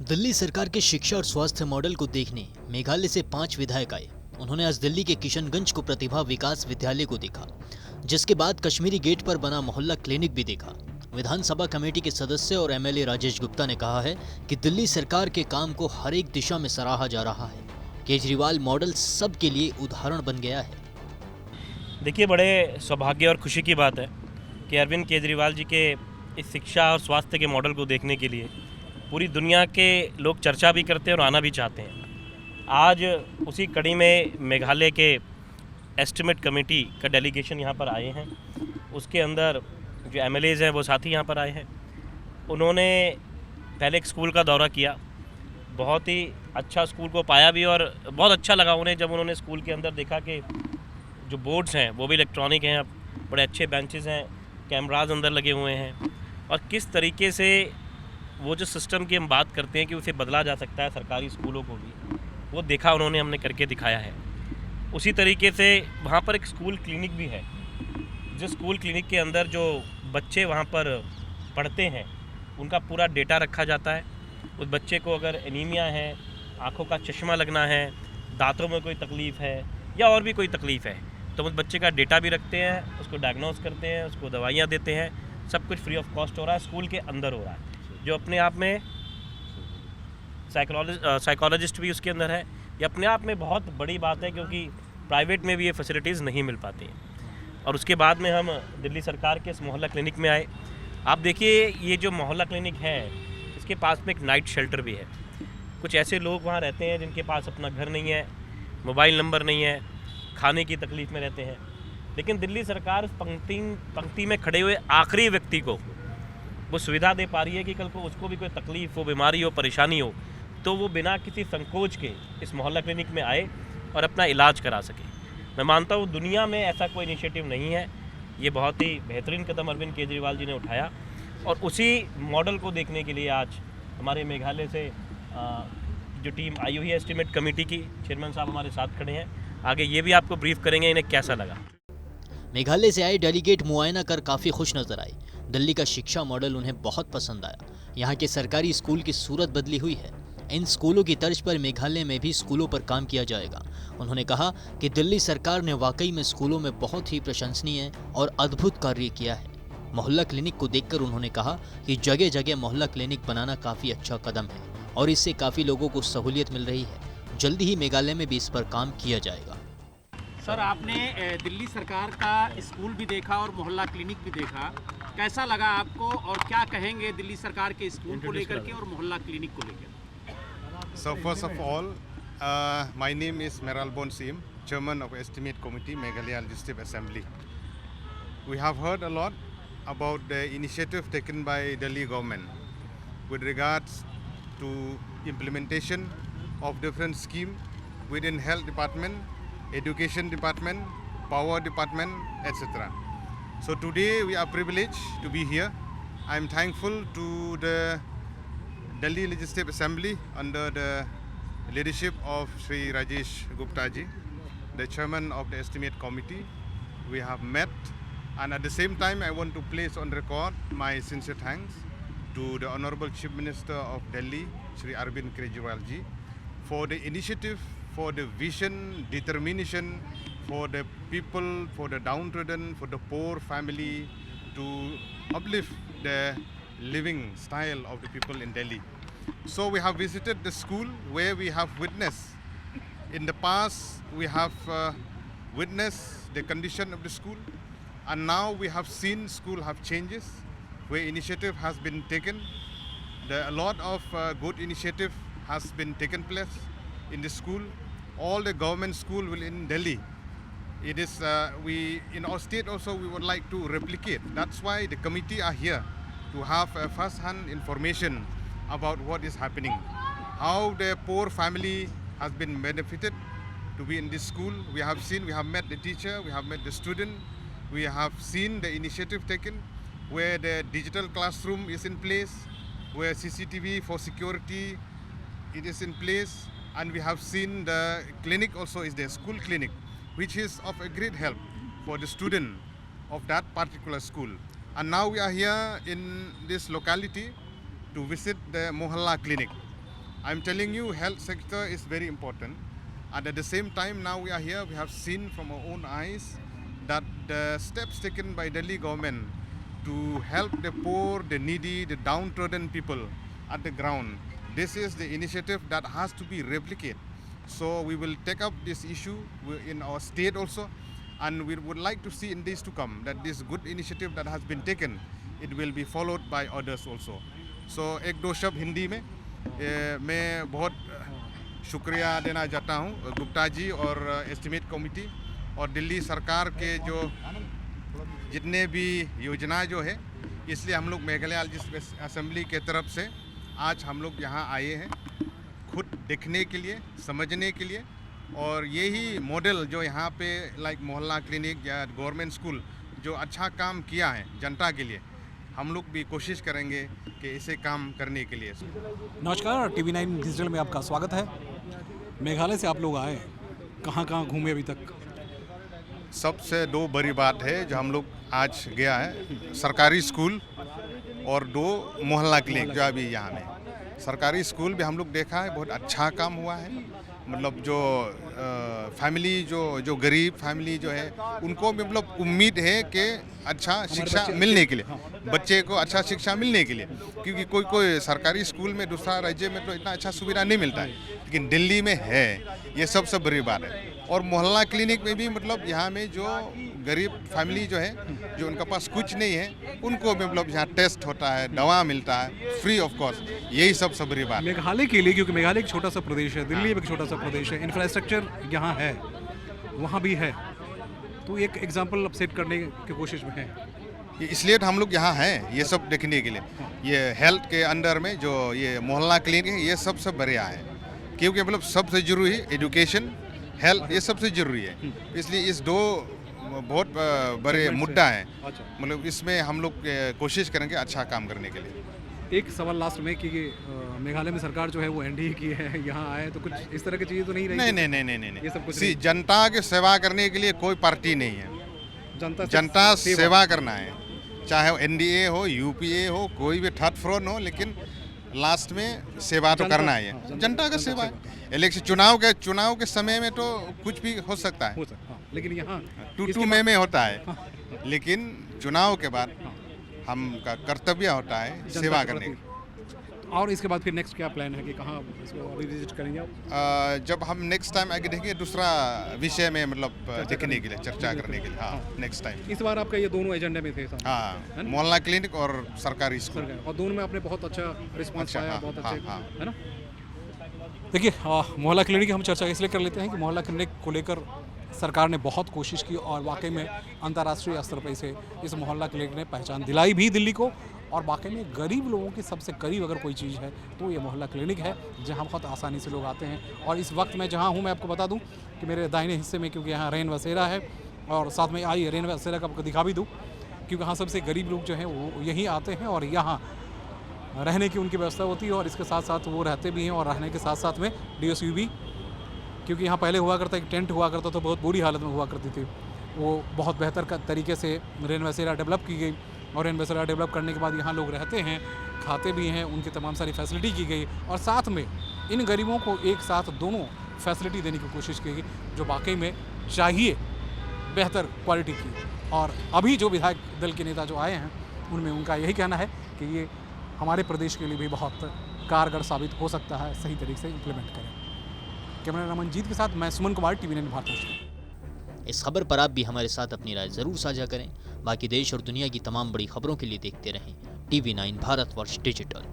दिल्ली सरकार के शिक्षा और स्वास्थ्य मॉडल को देखने मेघालय से 5 विधायक आए। उन्होंने आज दिल्ली के किशनगंज को प्रतिभा विकास विद्यालय को देखा, जिसके बाद कश्मीरी गेट पर बना मोहल्ला क्लिनिक भी देखा। विधानसभा कमेटी के सदस्य और एमएलए राजेश गुप्ता ने कहा है कि दिल्ली सरकार के काम को हर एक दिशा में सराहा जा रहा है। केजरीवाल मॉडल सबके लिए उदाहरण बन गया है। देखिए, बड़े सौभाग्य और खुशी की बात है कि अरविंद केजरीवाल जी के इस शिक्षा और स्वास्थ्य के मॉडल को देखने के लिए पूरी दुनिया के लोग चर्चा भी करते हैं और आना भी चाहते हैं। आज उसी कड़ी में मेघालय के एस्टिमेट कमेटी का डेलीगेशन यहाँ पर आए हैं। उसके अंदर जो एमएलएज़ हैं वो साथी यहाँ पर आए हैं। उन्होंने पहले एक स्कूल का दौरा किया, बहुत ही अच्छा स्कूल को पाया भी और बहुत अच्छा लगा उन्हें जब उन्होंने स्कूल के अंदर देखा कि जो बोर्ड्स हैं वो भी इलेक्ट्रॉनिक हैं, बड़े अच्छे बेंचेस हैं, कैमराज अंदर लगे हुए हैं और किस तरीके से वो जो सिस्टम की हम बात करते हैं कि उसे बदला जा सकता है सरकारी स्कूलों को भी, वो देखा उन्होंने, हमने करके दिखाया है। उसी तरीके से वहाँ पर एक स्कूल क्लिनिक भी है, जिस स्कूल क्लिनिक के अंदर जो बच्चे वहाँ पर पढ़ते हैं उनका पूरा डेटा रखा जाता है। उस बच्चे को अगर एनीमिया है, आँखों का चश्मा लगना है, दांतों में कोई तकलीफ़ है या और भी कोई तकलीफ़ है तो उस बच्चे का डेटा भी रखते हैं, उसको डायग्नोस करते हैं, उसको दवाइयाँ देते हैं। सब कुछ फ्री ऑफ कॉस्ट हो रहा है, स्कूल के अंदर हो रहा है, जो अपने आप में साइकोलॉजिस्ट भी उसके अंदर है। ये अपने आप में बहुत बड़ी बात है क्योंकि प्राइवेट में भी ये फैसिलिटीज़ नहीं मिल पाती हैं। और उसके बाद में हम दिल्ली सरकार के इस मोहल्ला क्लिनिक में आए। आप देखिए, ये जो मोहल्ला क्लिनिक है इसके पास में एक नाइट शेल्टर भी है। कुछ ऐसे लोग वहाँ रहते हैं जिनके पास अपना घर नहीं है, मोबाइल नंबर नहीं है, खाने की तकलीफ़ में रहते हैं, लेकिन दिल्ली सरकार उस पंक्ति में खड़े हुए आखिरी व्यक्ति को वो सुविधा दे पा रही है कि कल को उसको भी कोई तकलीफ़ हो, बीमारी हो, परेशानी हो तो वो बिना किसी संकोच के इस मोहल्ला क्लिनिक में आए और अपना इलाज करा सके। मैं मानता हूँ दुनिया में ऐसा कोई इनिशिएटिव नहीं है। ये बहुत ही बेहतरीन कदम अरविंद केजरीवाल जी ने उठाया और उसी मॉडल को देखने के लिए आज हमारे मेघालय से जो टीम आई हुई है एस्टिमेट कमेटी की, चेयरमैन साहब हमारे साथ खड़े हैं। आगे ये भी आपको ब्रीफ करेंगे इन्हें कैसा लगा। मेघालय से आए डेलीगेट मुआयना कर काफ़ी खुश नजर आए। दिल्ली का शिक्षा मॉडल उन्हें बहुत पसंद आया। यहाँ के सरकारी स्कूल की सूरत बदली हुई है। इन स्कूलों की तर्ज पर मेघालय में भी स्कूलों पर काम किया जाएगा। उन्होंने कहा कि दिल्ली सरकार ने वाकई में स्कूलों में बहुत ही प्रशंसनीय और अद्भुत कार्य किया है। मोहल्ला क्लिनिक को देखकर उन्होंने कहा कि जगह जगह मोहल्ला क्लिनिक बनाना काफ़ी अच्छा कदम है और इससे काफ़ी लोगों को सहूलियत मिल रही है। जल्दी ही मेघालय में भी इस पर काम किया जाएगा। सर, आपने दिल्ली सरकार का स्कूल भी देखा और मोहल्ला क्लिनिक भी देखा, कैसा लगा आपको और क्या कहेंगे दिल्ली सरकार के स्कूल को लेकर के और मोहल्ला क्लिनिक को लेकर? So first of all, my name is Meralbon Sim, Chairman of Estimate Committee, Meghalaya Legislative Assembly. We have heard a lot about the initiative taken by Delhi government with regards to implementation of different schemes within health department, education department, power department, etc. So today we are privileged to be here. I am thankful to the Delhi Legislative Assembly under the leadership of Sri Rajesh Gupta ji, the chairman of the Estimate Committee. We have met, and at the same time I want to place on record my sincere thanks to the Honorable Chief Minister of Delhi, Sri Arvind Kejriwal ji, for the initiative, for the vision, determination for the people, for the downtrodden, for the poor family, to uplift the living style of the people in Delhi. So we have visited the school where we have witnessed, in the past we have witnessed the condition of the school, and now we have seen school have changes where initiative has been taken. A lot of good initiative has been taken place in the school. All the government school will in Delhi. It is we in our state also we would like to replicate. That's why the committee are here to have first-hand information about what is happening, how the poor family has been benefited to be in this school. We have seen, we have met the teacher, we have met the student, we have seen the initiative taken where the digital classroom is in place, where CCTV for security it is in place, and we have seen the clinic also is the school clinic, which is of a great help for the student of that particular school. And now we are here in this locality to visit the Mohalla clinic. I'm telling you, health sector is very important. And at the same time, now we are here, we have seen from our own eyes that the steps taken by Delhi government to help the poor, the needy, the downtrodden people at the ground, this is the initiative that has to be replicated. So we will take up this issue in our state also, and we would like to see in days to come that this good initiative that has been taken, it will be followed by others also. So एक दो शब्द हिंदी में मैं बहुत शुक्रिया देना चाहता हूँ गुप्ता जी और एस्टिमेट कमेटी और दिल्ली सरकार के जो जितने भी योजना जो है, इसलिए हम लोग मेघालय लेजिस्लेटिव असेंबली के तरफ से आज हम लोग यहाँ आए हैं खुद देखने के लिए, समझने के लिए। और यही मॉडल जो यहाँ पे लाइक मोहल्ला क्लिनिक या गवर्नमेंट स्कूल जो अच्छा काम किया है जनता के लिए, हम लोग भी कोशिश करेंगे कि इसे काम करने के लिए। नमस्कार, TV9 डिजिटल में आपका स्वागत है। मेघालय से आप लोग आए, कहाँ कहाँ घूमे अभी तक? सबसे दो बड़ी बात है जो हम लोग आज गया है, सरकारी स्कूल और दो मोहल्ला क्लिनिक जो अभी यहाँ में। सरकारी स्कूल भी हम लोग देखा है, बहुत अच्छा काम हुआ है। मतलब जो फैमिली जो गरीब फैमिली जो है उनको भी मतलब उम्मीद है कि अच्छा शिक्षा मिलने के लिए, बच्चे को अच्छा शिक्षा मिलने के लिए, क्योंकि कोई सरकारी स्कूल में दूसरा राज्य में तो इतना अच्छा सुविधा नहीं मिलता है, लेकिन दिल्ली में है, ये सबसे बड़ी बात है। और मोहल्ला क्लिनिक में भी मतलब यहाँ में जो गरीब फैमिली जो है, जो उनके पास कुछ नहीं है, उनको भी मतलब यहाँ टेस्ट होता है, दवा मिलता है फ्री ऑफ कॉस्ट, यही सबसे बड़ी बात है मेघालय के लिए, क्योंकि मेघालय एक छोटा सा प्रदेश है, दिल्ली भी एक छोटा सा प्रदेश है, इंफ्रास्ट्रक्चर यहाँ है, वहाँ भी है, तो एक एग्जाम्पल अब सेट करने की कोशिश में है। इसलिए तो हम लोग यहाँ हैं ये सब देखने के लिए। ये हेल्थ के अंडर में जो ये मोहल्ला क्लिनिक है, ये सबसे बढ़िया है, क्योंकि मतलब सबसे जरूरी एजुकेशन, हेल्थ, ये सबसे ज़रूरी है। इसलिए इस दो बहुत बड़े मुद्दा हैं, मतलब इसमें हम लोग कोशिश करेंगे अच्छा काम करने के लिए। एक सवाल लास्ट में कि मेघालय में सरकार जो है वो एनडीए की है, यहाँ आए तो कुछ इस तरह की चीज़ें तो नहीं रही? नहीं, ये सब कुछ सी जनता की सेवा करने के लिए कोई पार्टी नहीं है, जनता सेवा करना है, चाहे वो एनडीए हो, यूपीए हो, कोई भी थर्ड फ्रंट हो, लेकिन लास्ट में सेवा तो करना है, जनता का सेवा है। इलेक्शन चुनाव के समय में तो कुछ भी हो सकता है, लेकिन यहाँ टू में होता है, लेकिन चुनाव के बाद हम का कर्तव्य होता है सेवा करने का। और इसके बाद फिर नेक्स्ट क्या प्लान है कि कहाँ इसको विजिट करेंगे आप? जब हम नेक्स्ट टाइम आगे देखेंगे दूसरा विषय में मतलब देखने के लिए, चर्चा करने के लिए। हाँ, नेक्स्ट टाइम। इस बार आपका ये दोनों एजेंडे में थे? हाँ, मोहल्ला क्लिनिक और सरकारी स्कूल, और दोनों में आपने बहुत अच्छा रिस्पॉन्स पाया, बहुत अच्छे, हाँ। है ना? देखिए, मोहल्ला क्लिनिक की हम चर्चा इसलिए कर लेते हैं कि मोहल्ला क्लिनिक को लेकर सरकार ने बहुत कोशिश की और वाकई में अंतर्राष्ट्रीय स्तर पर इस मोहल्ला क्लिनिक ने पहचान दिलाई भी दिल्ली को, और वाकई में गरीब लोगों के सबसे करीब अगर कोई चीज़ है तो ये मोहल्ला क्लिनिक है, जहाँ बहुत आसानी से लोग आते हैं। और इस वक्त मैं जहाँ हूँ, मैं आपको बता दूँ कि मेरे दाहिने हिस्से में, क्योंकि यहाँ रेन बसेरा है, और साथ में आइए रेन बसेरा का आपको दिखा भी दूँ, क्योंकि यहाँ सबसे गरीब लोग जो हैं वो यहीं आते हैं और यहाँ रहने की उनकी व्यवस्था होती है, और इसके साथ साथ वो रहते भी हैं, और रहने के साथ साथ में DSU भी, क्योंकि यहाँ पहले हुआ करता एक टेंट हुआ करता, तो बहुत बुरी हालत में हुआ करती थी, वो बहुत बेहतर तरीके से रेन बसेरा डेवलप की गई, और रेन बसेरा डेवलप करने के बाद यहाँ लोग रहते हैं, खाते भी हैं, उनकी तमाम सारी फैसिलिटी की गई, और साथ में इन गरीबों को एक साथ दोनों फैसिलिटी देने की कोशिश की गई जो वाकई में चाहिए, बेहतर क्वालिटी की। और अभी जो विधायक दल के नेता जो आए हैं, उनमें उनका यही कहना है कि ये हमारे प्रदेश के लिए भी बहुत कारगर साबित हो सकता है, सही तरीके से इम्प्लीमेंट करें। कैमरा रमनजीत के साथ मैं सुमन कुमार, TV9 भारत। इस खबर पर आप भी हमारे साथ अपनी राय जरूर साझा करें। बाकी देश और दुनिया की तमाम बड़ी खबरों के लिए देखते रहें TV9 भारतवर्ष डिजिटल।